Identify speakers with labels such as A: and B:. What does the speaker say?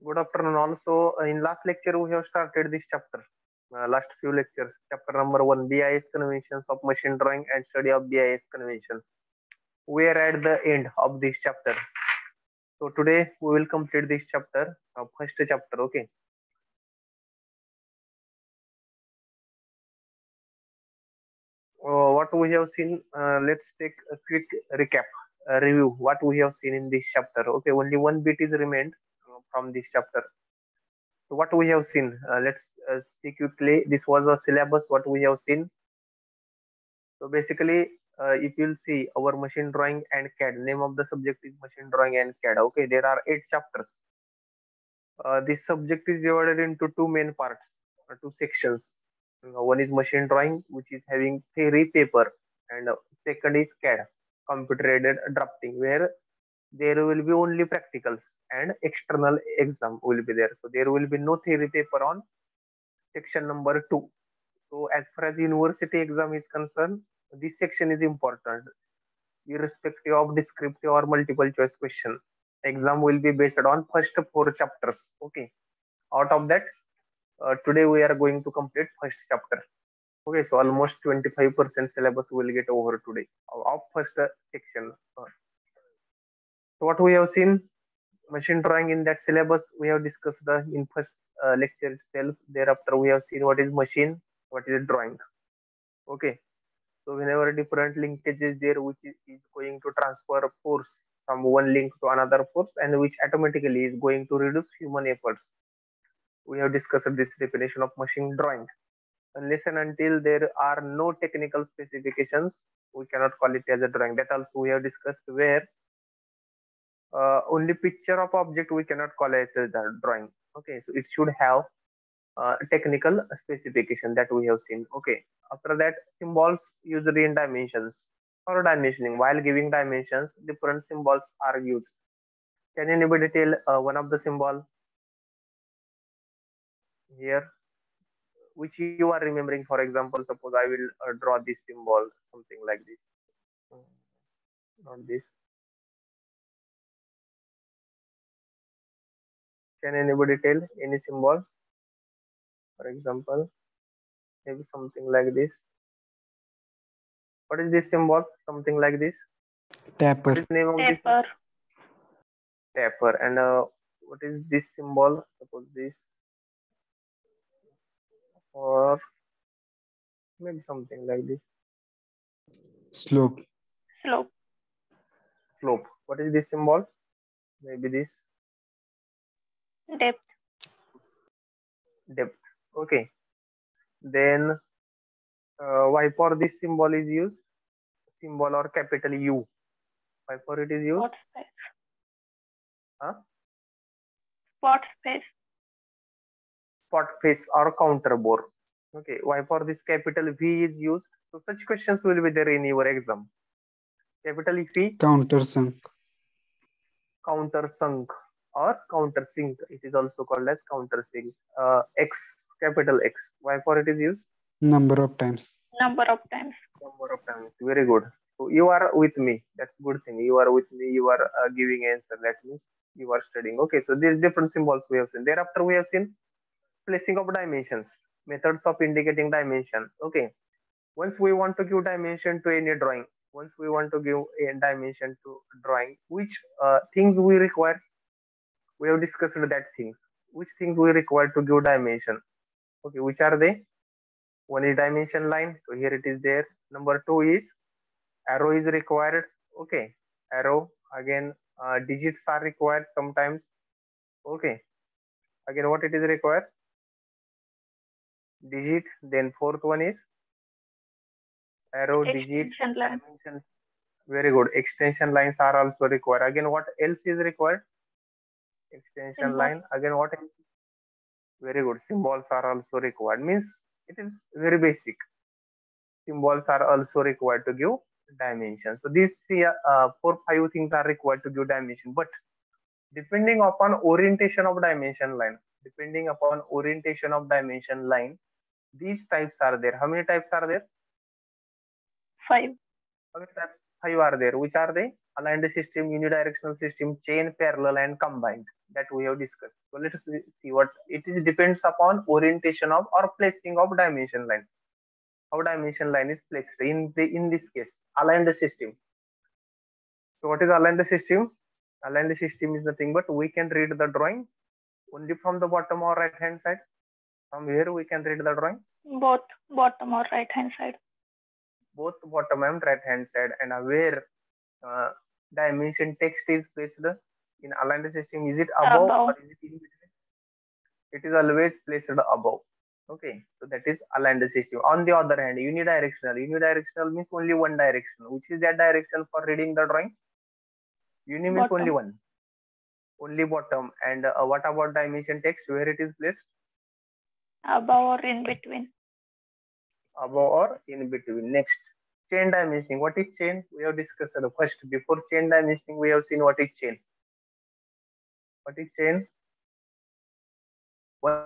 A: Good afternoon. Also, in last lecture we have started this chapter. Last few lectures, chapter number 1, BIS conventions of machine drawing and study of BIS convention. We are at the end of this chapter. So today we will complete this chapter, first chapter. Okay. What we have seen. Let's take a quick recap, review what we have seen in this chapter. Okay, only one bit is remained from this chapter. So what we have seen, let's see quickly. This was a syllabus. What we have seen. So basically, if you'll see our machine drawing and CAD, name of the subject is machine drawing and CAD. Okay, there are 8 chapters. This subject is divided into two main parts, two sections. One is machine drawing, which is having theory paper, and second is CAD, computer aided drafting, where there will be only practicals and external exam will be there. So there will be no theory paper on section number 2. So as far as university exam is concerned, this section is important, irrespective of descriptive or multiple choice question. Exam will be based on first 4 chapters. Okay. Out of that, today we are going to complete first chapter. Okay, so almost 25% syllabus will get over today of first section. So what we have seen, machine drawing in that syllabus we have discussed the in first lecture itself. Thereafter we have seen what is machine, what is drawing. Okay, so whenever different linkage is there, which is going to transfer force from one link to another force, and which automatically is going to reduce human efforts. We have discussed this definition of machine drawing. Unless and until there are no technical specifications, we cannot call it as a drawing. That also we have discussed, where only picture of object we cannot call it as a drawing. Okay, so it should have technical specification that we have seen. Okay, after that, symbols usually in dimensions or dimensioning. While giving dimensions, different symbols are used. Can anybody tell one of the symbol here which you are remembering? For example, suppose I will draw this symbol, something like this. Not this. Can anybody tell any symbol? For example, maybe something like this. What is this symbol? Something like this. What
B: Tapper.
A: is the name of this?
C: Paper.
A: Taper. And what is this symbol? Suppose this, or maybe something like this.
B: Slope.
C: Slope.
A: Slope. What is this symbol? Maybe this.
C: Depth.
A: Depth. Okay. Then why for this symbol is used? Symbol or capital U. Why for it is used?
C: Spot space.
A: Huh?
C: Spot space.
A: Spot face or counter bore. Okay. Why for this capital V is used? So such questions will be there in your exam. Capital V.
B: Countersunk.
A: Countersunk or countersink. It is also called as countersink. X, capital X. Why for it is used?
B: Number of times.
C: Number of times.
A: Number of times. Very good. So you are with me. That's good thing. You are with me. You are giving answer. That means you are studying. Okay. So these different symbols we have seen. Thereafter we have seen placing of dimensions. Methods of indicating dimension. Okay. Once we want to give dimension to any drawing, once we want to give a dimension to drawing, which things we require? We have discussed that things. Which things we require to give dimension? Okay, which are they? One is dimension line. So here it is there. Number 2 is arrow is required. Okay, arrow. Again, digits are required sometimes. Okay. Again, what it is required? Digit. Then fourth one is arrow, digit,
C: Extension line.
A: dimension. Very good. Extension lines are also required. Again, what else is required? Extension
C: Symbol.
A: line. Again, what else? Very good. Symbols are also required. Means it is very basic. Symbols are also required to give dimension. So these three, 4, 5 things are required to give dimension. But depending upon orientation of dimension line, these types are there. How many types are there?
C: 5.
A: How many types? 5 are there. Which are they? aligned system, unidirectional system, chain, parallel, and combined, that we have discussed. So let us see what it is. Depends upon orientation of or placing of dimension line. How dimension line is placed in this case, aligned system. So what is aligned system? Aligned system is nothing but we can read the drawing only from the bottom or right hand side. From here we can read the drawing.
C: Both bottom or right hand side.
A: Both bottom and right hand side. And where dimension text is placed in aligned system, is it above or is it in between? It is always placed above. Okay, so that is aligned system. On the other hand, unidirectional means only one direction. Which is that direction for reading the drawing? Uni means only one, only bottom. And what about dimension text, where it is placed?
C: Above or in between.
A: Above or in between. Next, chain dimensioning. What is chain? We have discussed first. Before chain dimensioning, we have seen what is chain. What is chain? One